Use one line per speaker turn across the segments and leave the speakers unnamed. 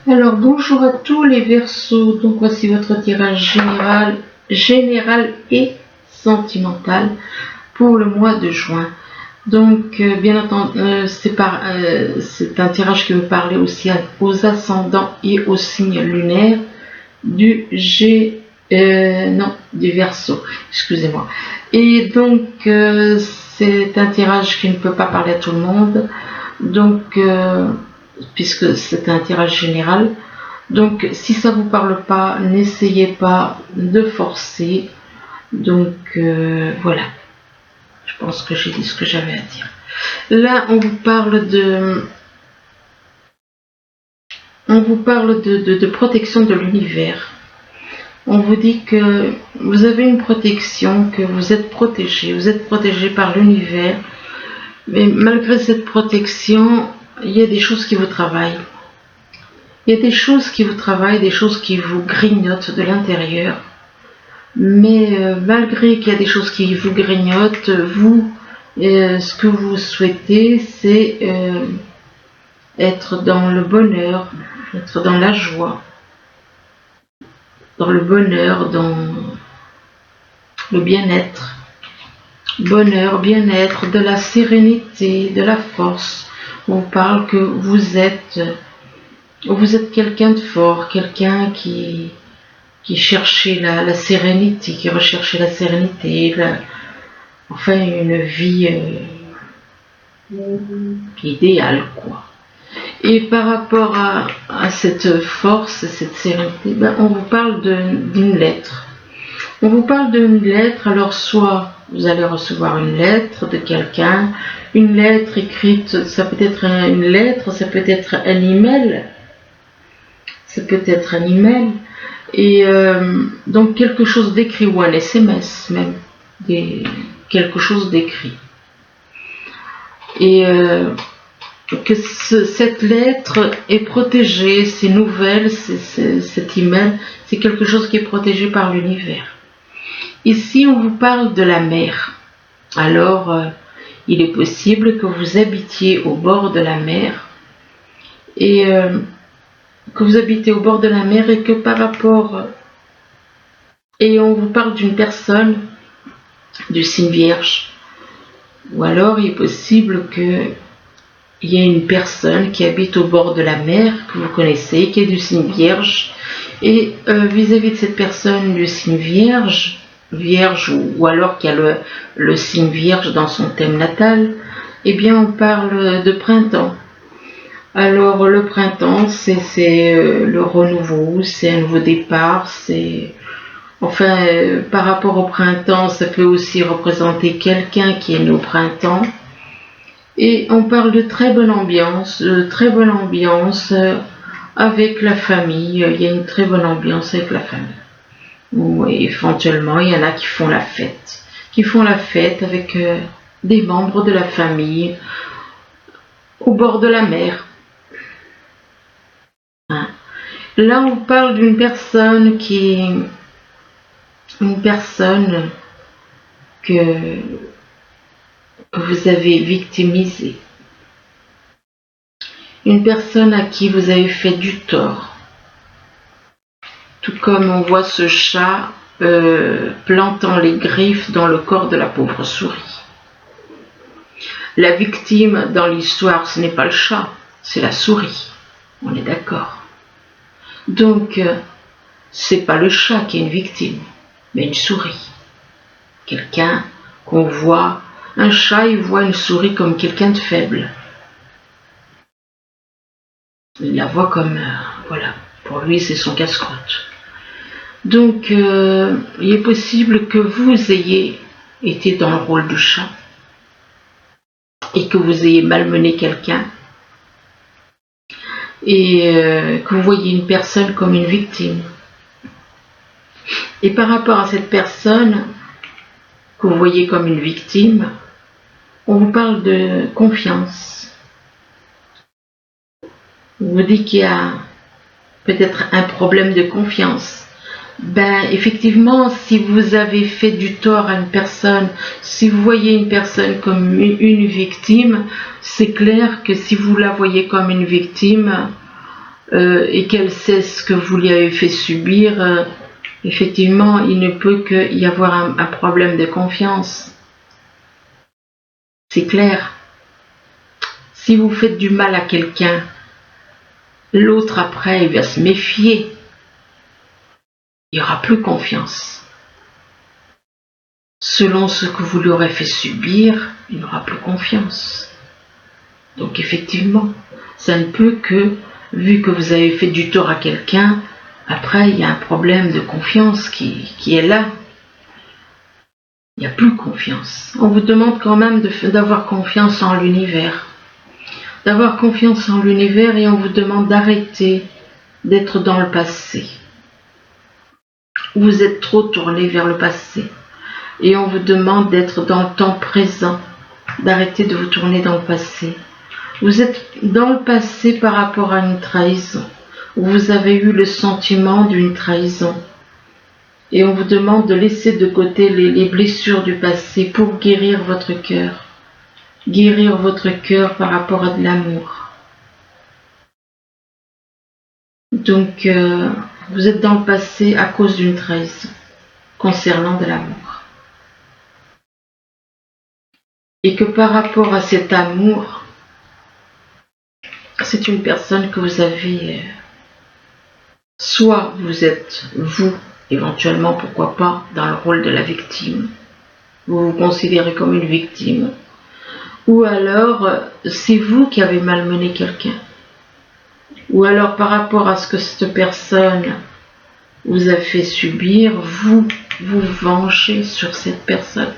Alors bonjour à tous les Verseaux, donc voici votre tirage général et sentimental pour le mois de juin. Donc bien entendu c'est un tirage qui veut parler aussi aux ascendants et aux signes lunaires du Verseau, excusez-moi. Et donc c'est un tirage qui ne peut pas parler à tout le monde, donc puisque c'est un tirage général. Donc si ça vous parle pas, n'essayez pas de forcer. Donc voilà, je pense que j'ai dit ce que j'avais à dire. Là on vous parle de protection de l'univers. On vous dit que vous avez une protection, que vous êtes protégé par l'univers, mais malgré cette protection, il y a des choses qui vous travaillent. Il y a des choses qui vous travaillent, des choses qui vous grignotent de l'intérieur. Mais malgré qu'il y a des choses qui vous grignotent, ce que vous souhaitez, c'est être dans le bonheur, être dans la joie, dans le bonheur, dans le bien-être. Bonheur, bien-être, de la sérénité, de la force. On parle que vous êtes quelqu'un de fort, quelqu'un qui cherchait la sérénité, qui recherchait la sérénité, enfin une vie idéale, quoi. Et par rapport à cette force, cette sérénité, on vous parle d'une lettre. On vous parle d'une lettre, alors soit vous allez recevoir une lettre de quelqu'un, une lettre écrite, ça peut être une lettre, ça peut être un email, et donc quelque chose d'écrit, ou un SMS même, quelque chose d'écrit. Et que cette lettre est protégée, ces nouvelles, cet email, c'est quelque chose qui est protégé par l'univers. Ici, on vous parle de la mer. Alors, il est possible que vous habitiez au bord de la mer et que vous habitez au bord de la mer et que par rapport... Et on vous parle d'une personne du signe Vierge. Ou alors, il est possible qu'il y ait une personne qui habite au bord de la mer, que vous connaissez, qui est du signe Vierge. Et vis-à-vis de cette personne du signe Vierge, ou alors qu'il y a le signe Vierge dans son thème natal, eh bien on parle de printemps. Alors le printemps, c'est le renouveau, c'est un nouveau départ, par rapport au printemps, ça peut aussi représenter quelqu'un qui est né au printemps. Et on parle de très bonne ambiance, avec la famille. Il y a une très bonne ambiance avec la famille. Ou éventuellement, il y en a qui font la fête avec des membres de la famille au bord de la mer. Hein. Là, on parle d'une personne que vous avez victimisée. Une personne à qui vous avez fait du tort. Tout comme on voit ce chat plantant les griffes dans le corps de la pauvre souris. La victime dans l'histoire, ce n'est pas le chat, c'est la souris. On est d'accord. Donc, c'est pas le chat qui est une victime, mais une souris. Quelqu'un qu'on voit, un chat, il voit une souris comme quelqu'un de faible. Il la voit comme, voilà, pour lui c'est son casse-croûte. Donc, il est possible que vous ayez été dans le rôle du chat et que vous ayez malmené quelqu'un et que vous voyez une personne comme une victime. Et par rapport à cette personne que vous voyez comme une victime, on vous parle de confiance. On vous dit qu'il y a peut-être un problème de confiance. Effectivement, si vous avez fait du tort à une personne, si vous voyez une personne comme une victime, c'est clair que si vous la voyez comme une victime, et qu'elle sait ce que vous lui avez fait subir, effectivement, il ne peut y avoir un problème de confiance. C'est clair. Si vous faites du mal à quelqu'un, l'autre après, il va se méfier. Il n'y aura plus confiance. Selon ce que vous lui aurez fait subir, il n'aura plus confiance. Donc effectivement, ça ne peut que, vu que vous avez fait du tort à quelqu'un, après il y a un problème de confiance qui est là. Il n'y a plus confiance. On vous demande quand même d'avoir confiance en l'univers. D'avoir confiance en l'univers et on vous demande d'arrêter d'être dans le passé. Vous êtes trop tourné vers le passé. Et on vous demande d'être dans le temps présent, d'arrêter de vous tourner dans le passé. Vous êtes dans le passé par rapport à une trahison. Vous avez eu le sentiment d'une trahison. Et on vous demande de laisser de côté les blessures du passé pour guérir votre cœur. Guérir votre cœur par rapport à de l'amour. Donc, vous êtes dans le passé à cause d'une trahison concernant de l'amour. Et que par rapport à cet amour, c'est une personne que vous avez, soit vous êtes, vous, éventuellement, pourquoi pas, dans le rôle de la victime. Vous vous considérez comme une victime. Ou alors, c'est vous qui avez malmené quelqu'un. Ou alors, par rapport à ce que cette personne vous a fait subir, vous vous vengez sur cette personne.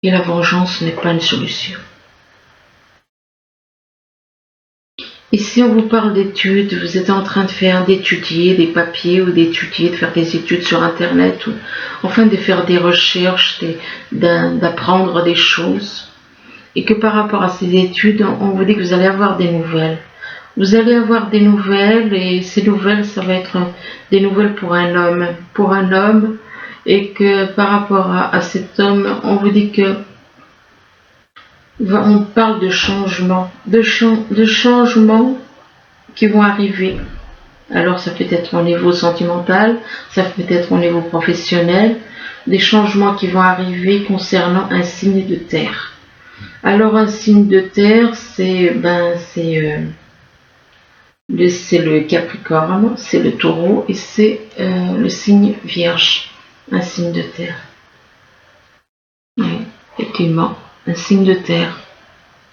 Et la vengeance n'est pas une solution. Ici, on vous parle d'études, vous êtes en train d'étudier des papiers ou d'étudier, de faire des études sur Internet, ou enfin de faire des recherches, d'apprendre des choses. Et que par rapport à ces études, on vous dit que vous allez avoir des nouvelles. Vous allez avoir des nouvelles et ces nouvelles, ça va être des nouvelles pour un homme. Pour un homme, et que par rapport à cet homme, on vous dit que on parle de changements, de changements qui vont arriver. Alors ça peut être au niveau sentimental, ça peut être au niveau professionnel, des changements qui vont arriver concernant un signe de terre. Alors un signe de terre, c'est le Capricorne, c'est le Taureau et c'est le signe Vierge, un signe de terre. Oui, effectivement, un signe de terre,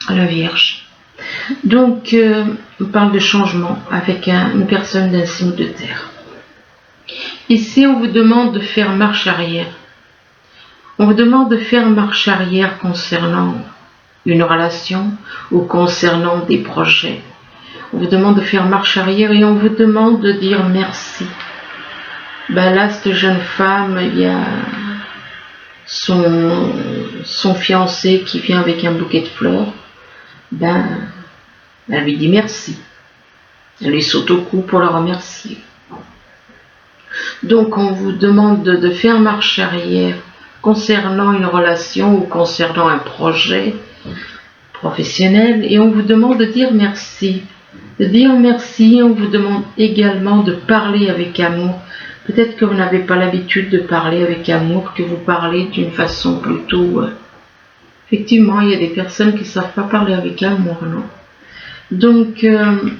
la Vierge. Donc, on parle de changement avec une personne d'un signe de terre. Ici, on vous demande de faire marche arrière. On vous demande de faire marche arrière concernant une relation ou concernant des projets. On vous demande de faire marche arrière et on vous demande de dire merci. Ben là, cette jeune femme, il y a son fiancé qui vient avec un bouquet de fleurs. Ben, elle lui dit merci. Elle lui saute au cou pour le remercier. Donc, on vous demande de faire marche arrière concernant une relation ou concernant un projet professionnel et on vous demande de dire merci. De dire merci, on vous demande également de parler avec amour. Peut-être que vous n'avez pas l'habitude de parler avec amour, que vous parlez d'une façon plutôt... Effectivement, il y a des personnes qui ne savent pas parler avec amour, non? Donc, on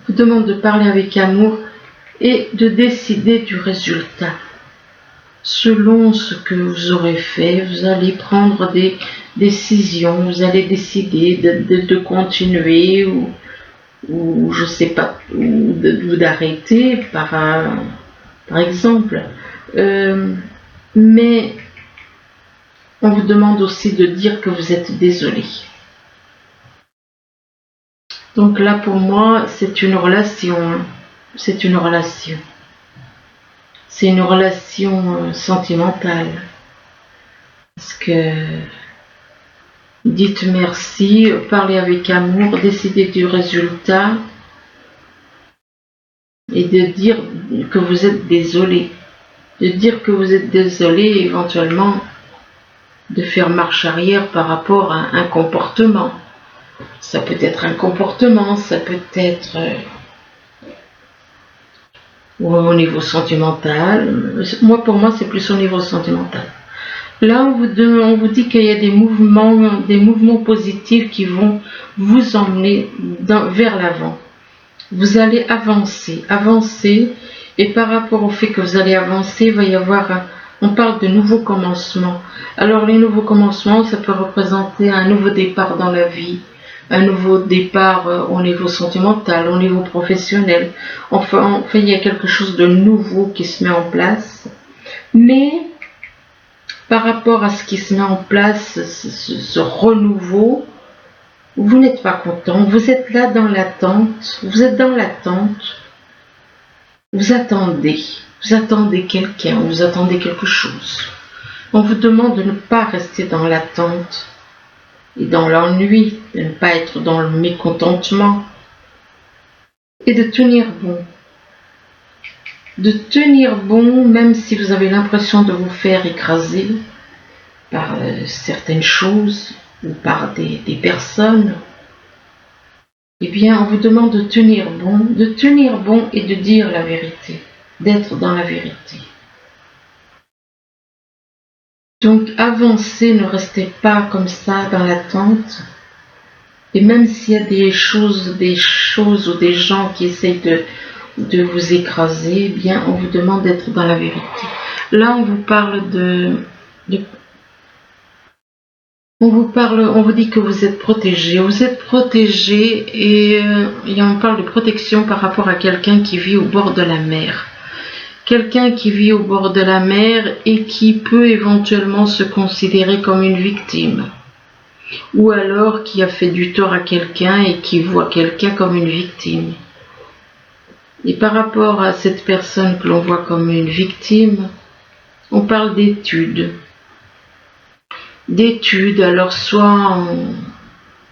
vous demande de parler avec amour et de décider du résultat. Selon ce que vous aurez fait, vous allez prendre des décisions, vous allez décider de continuer ou je sais pas, ou d'arrêter par exemple. Mais on vous demande aussi de dire que vous êtes désolé. Donc là, pour moi, c'est une relation. C'est une relation. C'est une relation sentimentale. Parce que dites merci, parlez avec amour, décidez du résultat et de dire que vous êtes désolé. De dire que vous êtes désolé et éventuellement de faire marche arrière par rapport à un comportement. Ça peut être un comportement, ça peut être au niveau sentimental. Pour moi, c'est plus au niveau sentimental. Là, on vous dit qu'il y a des mouvements positifs qui vont vous emmener vers l'avant. Vous allez avancer, et par rapport au fait que vous allez avancer, il va y avoir, on parle de nouveaux commencements. Alors les nouveaux commencements, ça peut représenter un nouveau départ dans la vie, un nouveau départ au niveau sentimental, au niveau professionnel. Enfin, il y a quelque chose de nouveau qui se met en place. Mais par rapport à ce qui se met en place, ce renouveau, vous n'êtes pas content, vous êtes là dans l'attente, vous êtes dans l'attente, vous attendez quelqu'un, vous attendez quelque chose. On vous demande de ne pas rester dans l'attente et dans l'ennui, de ne pas être dans le mécontentement et de tenir bon. De tenir bon même si vous avez l'impression de vous faire écraser par certaines choses ou par des personnes. Eh bien, on vous demande de tenir bon et de dire la vérité, d'être dans la vérité. Donc, avancez, ne restez pas comme ça dans l'attente. Et même s'il y a des choses ou des gens qui essayent de vous écraser, eh bien, on vous demande d'être dans la vérité. Là, on vous parle on vous dit que vous êtes protégé et on parle de protection par rapport à quelqu'un qui vit au bord de la mer. Quelqu'un qui vit au bord de la mer et qui peut éventuellement se considérer comme une victime. Ou alors qui a fait du tort à quelqu'un et qui voit quelqu'un comme une victime. Et par rapport à cette personne que l'on voit comme une victime, on parle d'études. Alors soit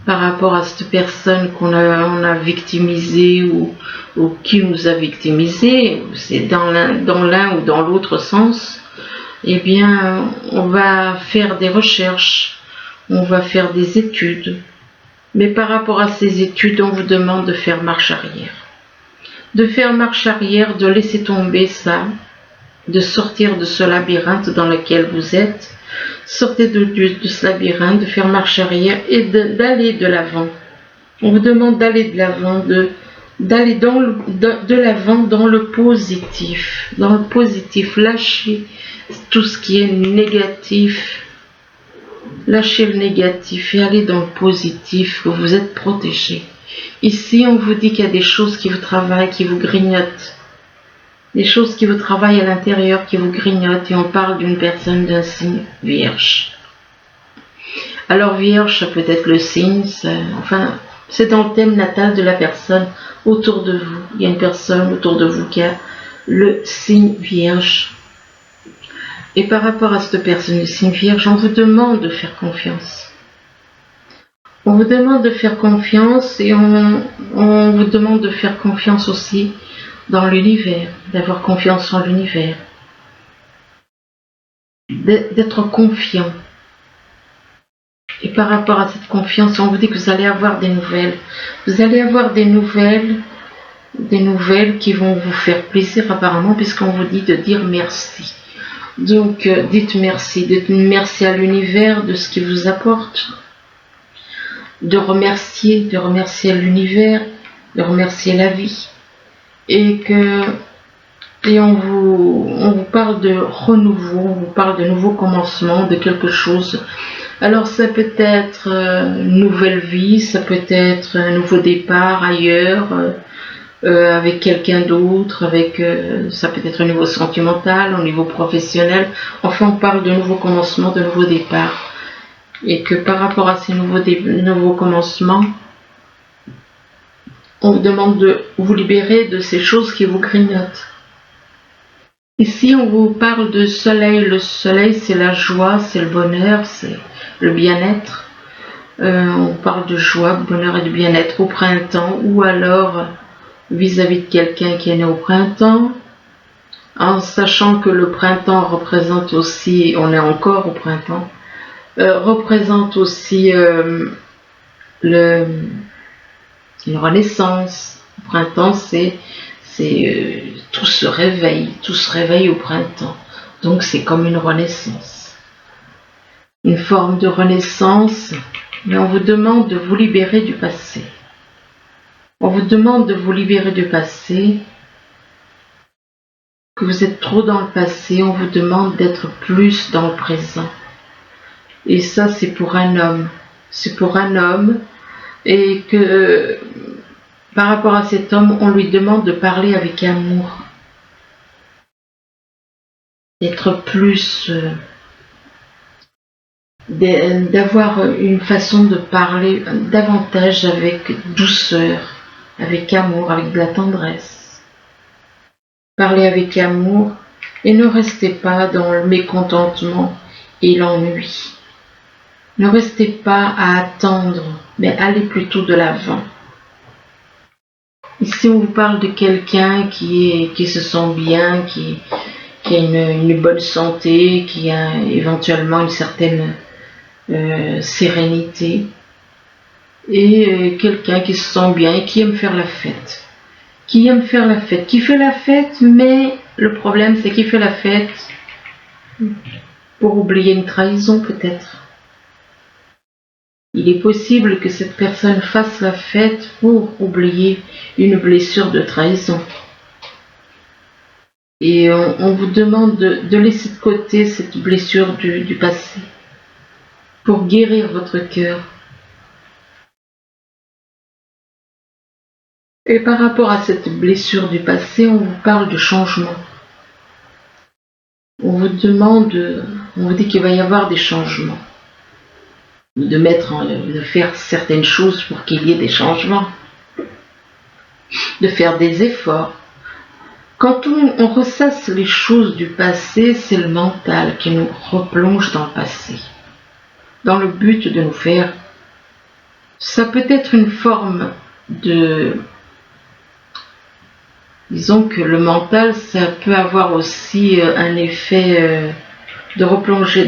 par rapport à cette personne on a victimisée ou qui nous a victimisé, c'est dans l'un ou dans l'autre sens, eh bien on va faire des recherches, on va faire des études, mais par rapport à ces études, on vous demande de faire marche arrière. De faire marche arrière, de laisser tomber ça, de sortir de ce labyrinthe dans lequel vous êtes. Sortez de ce labyrinthe, de faire marche arrière et d'aller de l'avant. On vous demande d'aller de l'avant, d'aller de l'avant dans le positif. Dans le positif, lâchez tout ce qui est négatif. Lâchez le négatif et allez dans le positif, que vous êtes protégé. Ici, on vous dit qu'il y a des choses qui vous travaillent, qui vous grignotent. Des choses qui vous travaillent à l'intérieur, qui vous grignotent, et on parle d'une personne d'un signe vierge. Alors vierge, ça peut être le signe, c'est dans le thème natal de la personne autour de vous. Il y a une personne autour de vous qui a le signe vierge. Et par rapport à cette personne, le signe vierge, on vous demande de faire confiance. On vous demande de faire confiance et on vous demande de faire confiance aussi dans l'univers, d'avoir confiance en l'univers, d'être confiant. Et par rapport à cette confiance, on vous dit que vous allez avoir des nouvelles. Vous allez avoir des nouvelles qui vont vous faire plaisir apparemment, puisqu'on vous dit de dire merci. Donc dites merci à l'univers de ce qu'il vous apporte, de remercier l'univers, de remercier la vie. Et on vous parle de renouveau, on vous parle de nouveau commencement, de quelque chose. Alors ça peut être une nouvelle vie, ça peut être un nouveau départ ailleurs, avec quelqu'un d'autre, ça peut être au niveau sentimental, au niveau professionnel. Enfin, on parle de nouveau commencement, de nouveau départ. Et que par rapport à ces nouveaux commencements, on vous demande de vous libérer de ces choses qui vous grignotent. Ici, on vous parle de soleil. Le soleil, c'est la joie, c'est le bonheur, c'est le bien-être. On parle de joie, de bonheur et de bien-être au printemps, ou alors vis-à-vis de quelqu'un qui est né au printemps, en sachant que le printemps représente aussi, on est encore au printemps, représente aussi une renaissance. Au printemps, tout se réveille au printemps. Donc c'est comme une renaissance. Une forme de renaissance, mais on vous demande de vous libérer du passé. On vous demande de vous libérer du passé, que vous êtes trop dans le passé, on vous demande d'être plus dans le présent. Et ça, c'est pour un homme. C'est pour un homme, et que par rapport à cet homme, on lui demande de parler avec amour. D'être plus... d'avoir une façon de parler davantage avec douceur, avec amour, avec de la tendresse. Parlez avec amour et ne restez pas dans le mécontentement et l'ennui. Ne restez pas à attendre, mais allez plutôt de l'avant. Ici, on vous parle de quelqu'un qui se sent bien, qui a une bonne santé, qui a éventuellement une certaine sérénité, et quelqu'un qui se sent bien et qui aime faire la fête. Qui fait la fête, mais le problème c'est qu'il fait la fête pour oublier une trahison peut-être. Il est possible que cette personne fasse la fête pour oublier une blessure de trahison. Et on vous demande de laisser de côté cette blessure du passé pour guérir votre cœur. Et par rapport à cette blessure du passé, on vous parle de changement. On vous dit qu'il va y avoir des changements. De faire certaines choses pour qu'il y ait des changements. De faire des efforts. Quand on ressasse les choses du passé, c'est le mental qui nous replonge dans le passé. Dans le but de nous faire... Ça peut être une forme de... Disons que le mental, ça peut avoir aussi un effet de nous replonger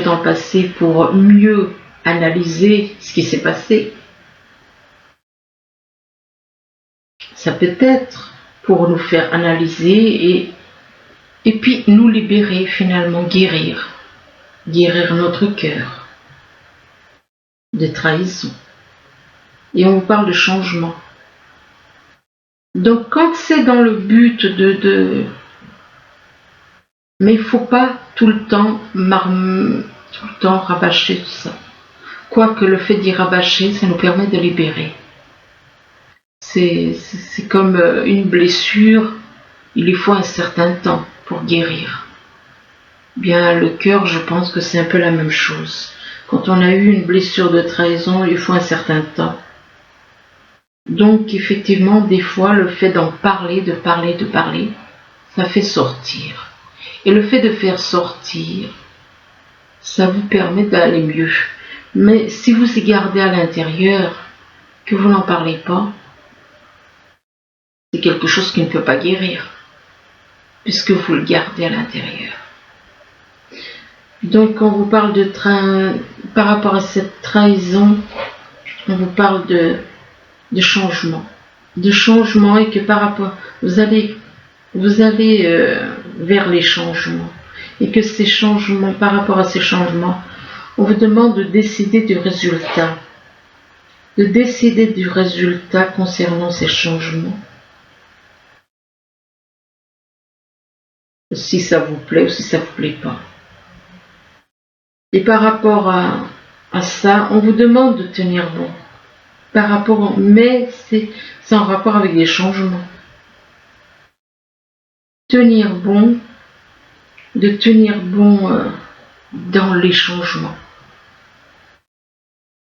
dans le passé pour mieux analyser ce qui s'est passé. Ça peut être pour nous faire analyser et puis nous libérer finalement, guérir notre cœur de trahison. Et on vous parle de changement. Donc quand c'est dans le but mais il ne faut pas tout le temps rabâcher tout ça. Quoique le fait d'y rabâcher, ça nous permet de libérer. C'est comme une blessure, il lui faut un certain temps pour guérir. Bien, le cœur, je pense que c'est un peu la même chose. Quand on a eu une blessure de trahison, il faut un certain temps. Donc effectivement, des fois, le fait d'en parler, de parler, ça fait sortir. Et le fait de faire sortir, ça vous permet d'aller mieux. Mais si vous y gardez à l'intérieur, que vous n'en parlez pas, c'est quelque chose qui ne peut pas guérir, puisque vous le gardez à l'intérieur. Donc on vous parle par rapport à cette trahison, on vous parle de changement. De changement et que par rapport, vous allez vers les changements. Et que ces changements, par rapport à ces changements, on vous demande de décider du résultat. De décider du résultat concernant ces changements. Si ça vous plaît ou si ça ne vous plaît pas. Et par rapport à ça, on vous demande de tenir bon. Mais c'est en rapport avec des changements. Tenir bon, dans les changements.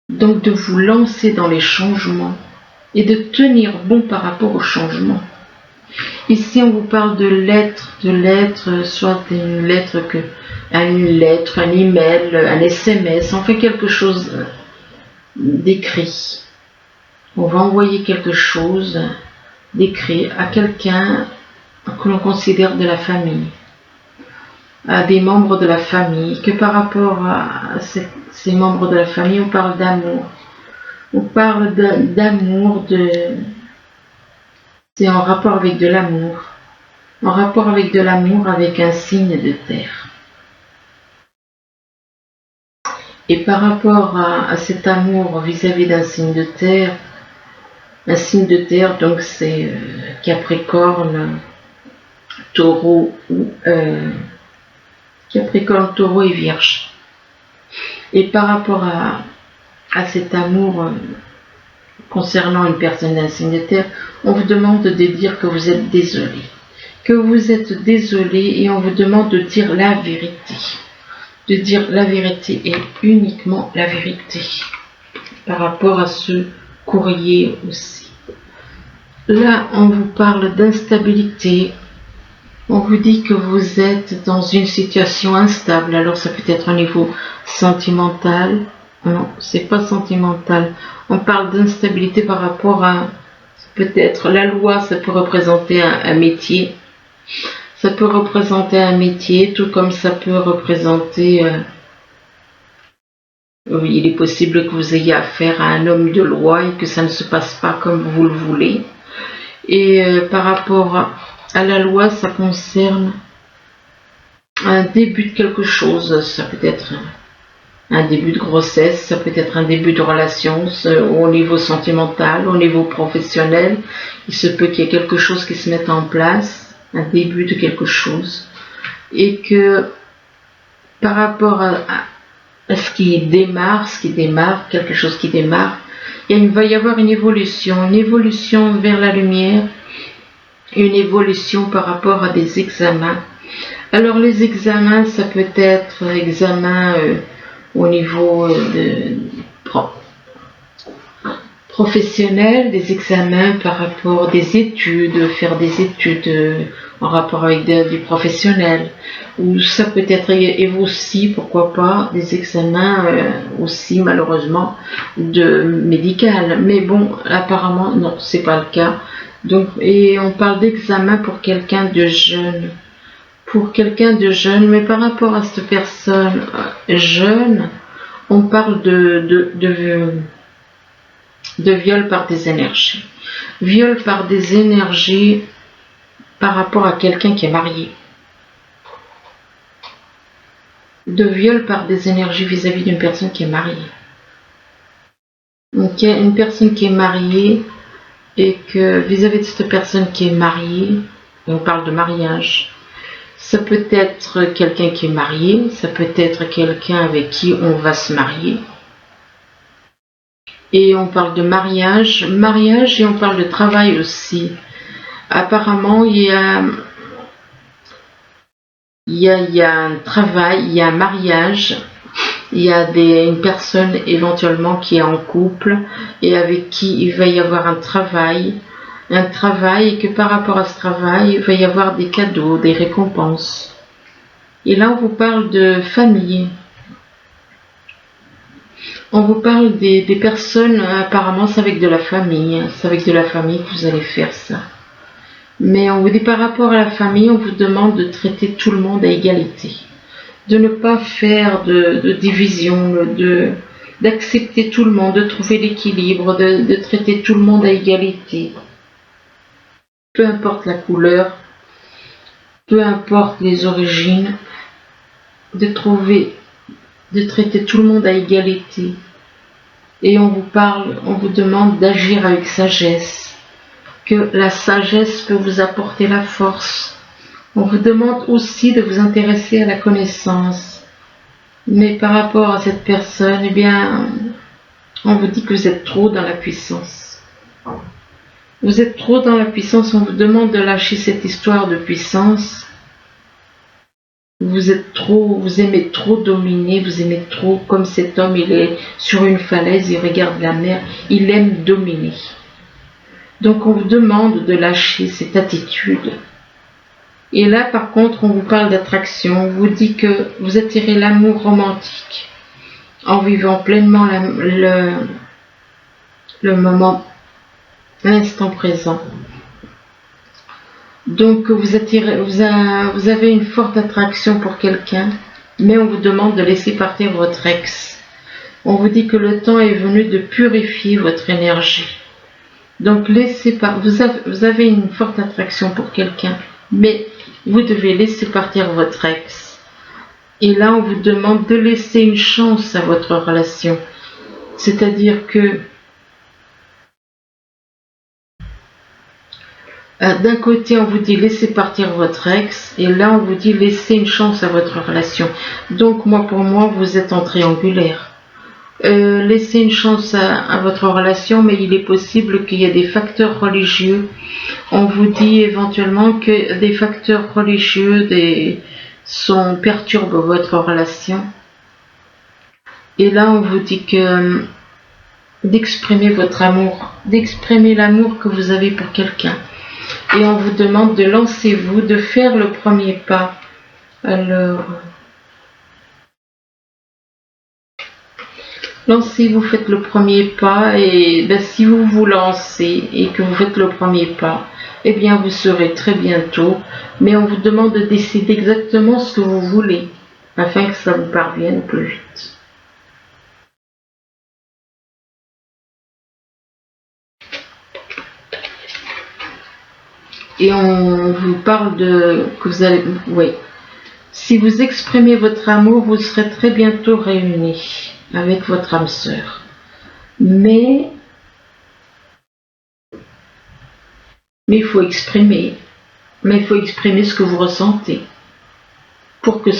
Donc de vous lancer dans les changements et de tenir bon par rapport aux changements. Ici, on vous parle de lettres, soit une lettre, un email, un SMS, on fait quelque chose d'écrit. On va envoyer quelque chose d'écrit à quelqu'un que l'on considère de la famille, à des membres de la famille, que par rapport à ces membres de la famille, on parle d'amour. On parle d'amour, c'est en rapport avec de l'amour. En rapport avec de l'amour avec un signe de terre. Et par rapport à cet amour vis-à-vis d'un signe de terre, un signe de terre, donc c'est Capricorne, Taureau Capricorne, Taureau et Vierge. Et par rapport à cet amour concernant une personne d'un signe de terre, on vous demande de dire que vous êtes désolé. Que vous êtes désolé et on vous demande de dire la vérité. De dire la vérité et uniquement la vérité. Par rapport à ce courrier aussi. Là, on vous parle d'instabilité. On vous dit que vous êtes dans une situation instable. Alors ça peut être au niveau sentimental. Non, c'est pas sentimental. On parle d'instabilité par rapport à peut-être la loi. Ça peut représenter un métier. Ça peut représenter un métier, tout comme ça peut représenter... oui, il est possible que vous ayez affaire à un homme de loi et que ça ne se passe pas comme vous le voulez. Et par rapport à la loi, ça concerne un début de quelque chose. Ça peut être un début de grossesse, ça peut être un début de relation au niveau sentimental, au niveau professionnel. Il se peut qu'il y ait quelque chose qui se mette en place. Un début de quelque chose, et que par rapport à ce qui démarre, quelque chose qui démarre, il va y avoir une évolution vers la lumière, une évolution par rapport à des examens. Alors les examens, ça peut être examen au niveau professionnels, des examens par rapport des études, faire des études en rapport avec du professionnel, ou ça peut être et aussi, pourquoi pas, des examens aussi malheureusement de médical, mais bon, apparemment non, c'est pas le cas. Donc, et on parle d'examen pour quelqu'un de jeune, mais par rapport à cette personne jeune, on parle de viol par des énergies. Viol par des énergies par rapport à quelqu'un qui est marié. De viol par des énergies vis-à-vis d'une personne qui est mariée. Donc il y a une personne qui est mariée et que vis-à-vis de cette personne qui est mariée, on parle de mariage, ça peut être quelqu'un qui est marié, ça peut être quelqu'un avec qui on va se marier. Et on parle de mariage et on parle de travail aussi. Apparemment, il y a un travail, il y a un mariage, il y a une personne éventuellement qui est en couple et avec qui il va y avoir un travail et que par rapport à ce travail, il va y avoir des cadeaux, des récompenses. Et là, on vous parle de famille. On vous parle des personnes, apparemment c'est avec de la famille, c'est avec de la famille que vous allez faire ça. Mais on vous dit par rapport à la famille, on vous demande de traiter tout le monde à égalité. De ne pas faire de division, d'accepter tout le monde, de trouver l'équilibre, de traiter tout le monde à égalité. Peu importe la couleur, peu importe les origines, de traiter tout le monde à égalité. Et on vous demande d'agir avec sagesse, que la sagesse peut vous apporter la force. On vous demande aussi de vous intéresser à la connaissance. Mais par rapport à cette personne, eh bien, on vous dit que vous êtes trop dans la puissance. Vous êtes trop dans la puissance, on vous demande de lâcher cette histoire de puissance. Vous aimez trop dominer, vous aimez trop, comme cet homme, il est sur une falaise, il regarde la mer, il aime dominer. Donc on vous demande de lâcher cette attitude. Et là, par contre, on vous parle d'attraction, on vous dit que vous attirez l'amour romantique en vivant pleinement le moment, l'instant présent. Donc vous avez une forte attraction pour quelqu'un, mais on vous demande de laisser partir votre ex. On vous dit que le temps est venu de purifier votre énergie. Donc vous avez une forte attraction pour quelqu'un, mais vous devez laisser partir votre ex. Et là, on vous demande de laisser une chance à votre relation. C'est-à-dire que d'un côté, on vous dit laissez partir votre ex, et là, on vous dit laissez une chance à votre relation. Donc, pour moi, vous êtes en triangulaire. Laissez une chance à votre relation, mais il est possible qu'il y ait des facteurs religieux. On vous dit éventuellement que des facteurs religieux perturbent votre relation. Et là, on vous dit que d'exprimer votre amour, d'exprimer l'amour que vous avez pour quelqu'un. Et on vous demande de lancer-vous, de faire le premier pas. Alors, lancez-vous, faites le premier pas, et si vous vous lancez et que vous faites le premier pas, eh bien vous serez très bientôt, mais on vous demande de décider exactement ce que vous voulez, afin que ça vous parvienne plus vite. Et on vous parle que vous allez, si vous exprimez votre amour, vous serez très bientôt réunis avec votre âme sœur. Mais il faut exprimer. Mais il faut exprimer ce que vous ressentez pour que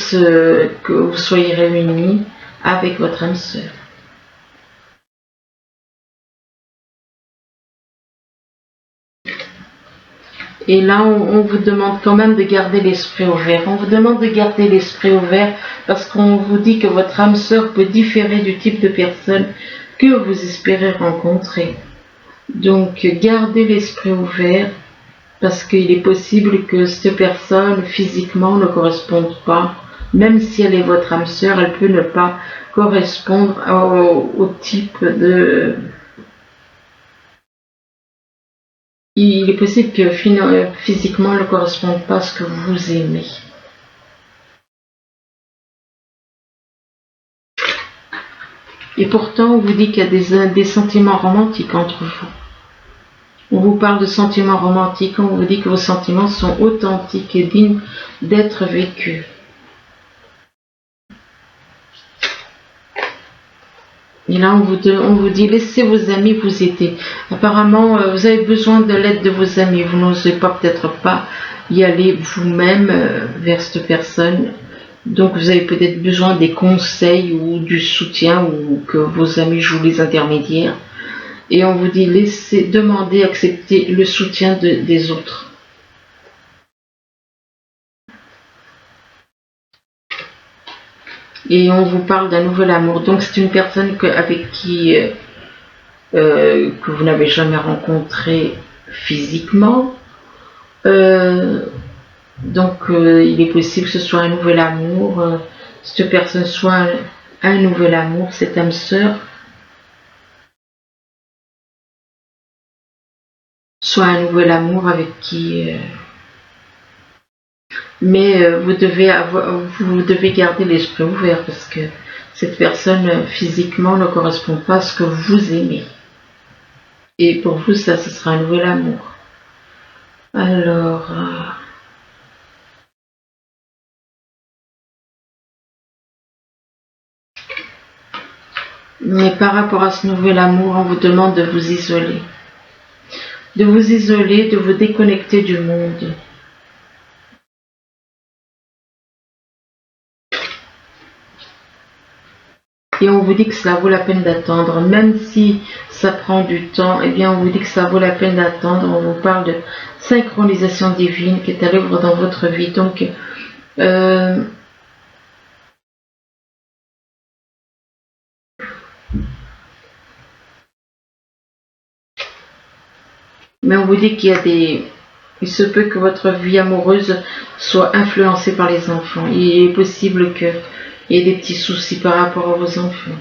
vous soyez réunis avec votre âme sœur. Et là, on vous demande quand même de garder l'esprit ouvert. On vous demande de garder l'esprit ouvert parce qu'on vous dit que votre âme sœur peut différer du type de personne que vous espérez rencontrer. Donc, gardez l'esprit ouvert parce qu'il est possible que cette personne physiquement ne corresponde pas. Même si elle est votre âme sœur, elle peut ne pas correspondre au type de... Il est possible que physiquement, elle ne corresponde pas à ce que vous aimez. Et pourtant, on vous dit qu'il y a des sentiments romantiques entre vous. On vous parle de sentiments romantiques, on vous dit que vos sentiments sont authentiques et dignes d'être vécus. Et là, on vous dit, laissez vos amis vous aider. Apparemment, vous avez besoin de l'aide de vos amis. Vous n'osez peut-être pas y aller vous-même vers cette personne. Donc, vous avez peut-être besoin des conseils ou du soutien ou que vos amis jouent les intermédiaires. Et on vous dit, demandez, acceptez le soutien des autres. Et on vous parle d'un nouvel amour. Donc c'est une personne avec qui que vous n'avez jamais rencontré physiquement. Donc il est possible que ce soit un nouvel amour. Cette personne soit un nouvel amour, cette âme sœur. Soit un nouvel amour avec qui... Mais vous devez garder l'esprit ouvert parce que cette personne physiquement ne correspond pas à ce que vous aimez. Et pour vous, ce sera un nouvel amour. Alors... mais par rapport à ce nouvel amour, on vous demande de vous isoler. De vous isoler, de vous déconnecter du monde. Et on vous dit que cela vaut la peine d'attendre, même si ça prend du temps, eh bien on vous dit que ça vaut la peine d'attendre. On vous parle de synchronisation divine qui est à l'œuvre dans votre vie. Donc, mais on vous dit il se peut que votre vie amoureuse soit influencée par les enfants. Il est possible qu'il y ait des petits soucis par rapport à vos enfants.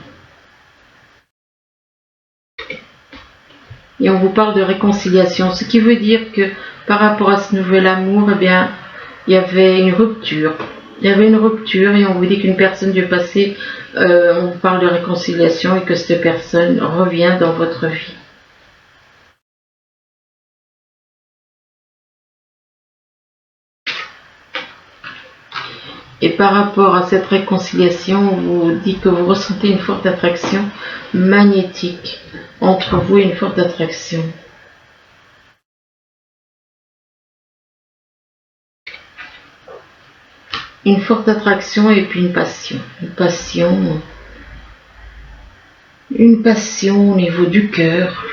Et on vous parle de réconciliation, ce qui veut dire que par rapport à ce nouvel amour, eh bien, il y avait une rupture. Il y avait une rupture et on vous dit qu'une personne du passé, on parle de réconciliation et que cette personne revient dans votre vie. Et par rapport à cette réconciliation, on vous dit que vous ressentez une forte attraction magnétique entre vous et une forte attraction. Une forte attraction et puis une passion. Une passion au niveau du cœur.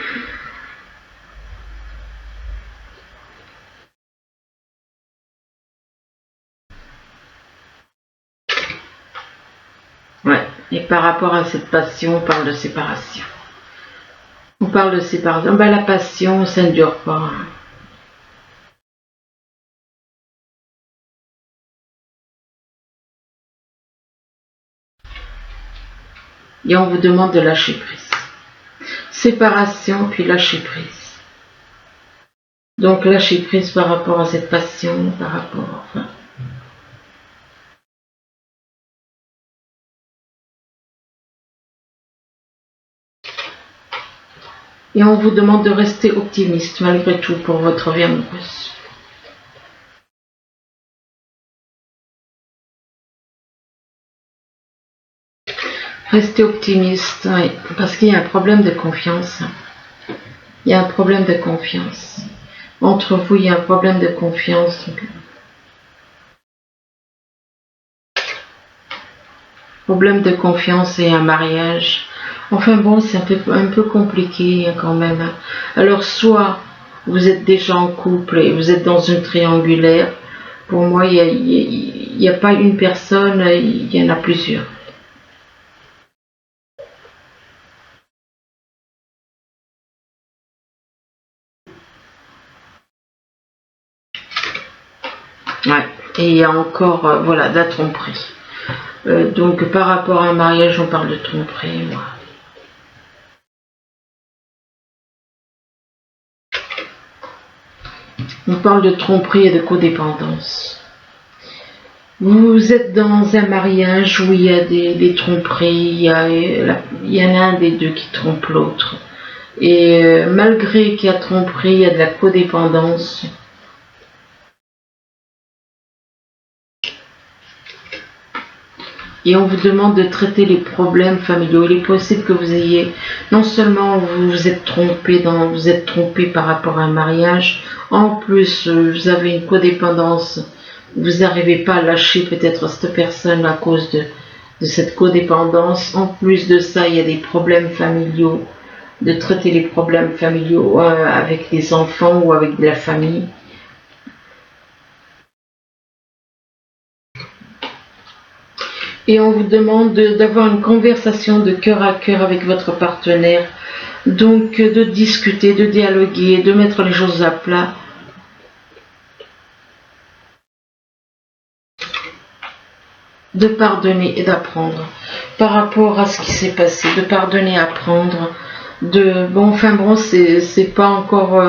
Ouais, et par rapport à cette passion, on parle de séparation. On parle de séparation. Ben, la passion, ça ne dure pas. Et on vous demande de lâcher prise. Séparation, puis lâcher prise. Donc lâcher prise par rapport à cette passion, par rapport... Enfin, et on vous demande de rester optimiste malgré tout pour votre vie amoureuse. Restez optimiste, oui, parce qu'il y a un problème de confiance. Il y a un problème de confiance. Entre vous, il y a un problème de confiance. Problème de confiance et un mariage. Enfin bon, c'est un peu compliqué quand même. Alors soit vous êtes déjà en couple et vous êtes dans une triangulaire. Pour moi, il n'y a pas une personne, il y en a plusieurs. Ouais. Et il y a encore, voilà, de la tromperie. Donc par rapport à un mariage, on parle de tromperie, moi. On parle de tromperie et de codépendance. Vous êtes dans un mariage où il y a des tromperies, il y en a un des deux qui trompe l'autre. Et malgré qu'il y a tromperie, il y a de la codépendance. Et on vous demande de traiter les problèmes familiaux. Il est possible que vous ayez, non seulement vous êtes trompé par rapport à un mariage, en plus vous avez une codépendance, vous n'arrivez pas à lâcher peut-être cette personne à cause de cette codépendance. En plus de ça, il y a des problèmes familiaux, de traiter les problèmes familiaux avec les enfants ou avec la famille. Et on vous demande d'avoir une conversation de cœur à cœur avec votre partenaire, donc de discuter, de dialoguer, de mettre les choses à plat. De pardonner et d'apprendre par rapport à ce qui s'est passé, de pardonner, apprendre, c'est pas encore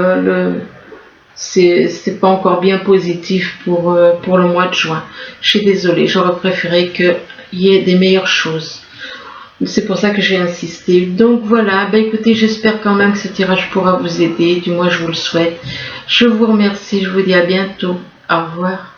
c'est pas encore bien positif pour le mois de juin. Je suis désolée, j'aurais préféré qu'il y ait des meilleures choses. C'est pour ça que j'ai insisté. Donc voilà, écoutez, j'espère quand même que ce tirage pourra vous aider, du moins je vous le souhaite. Je vous remercie, je vous dis à bientôt. Au revoir.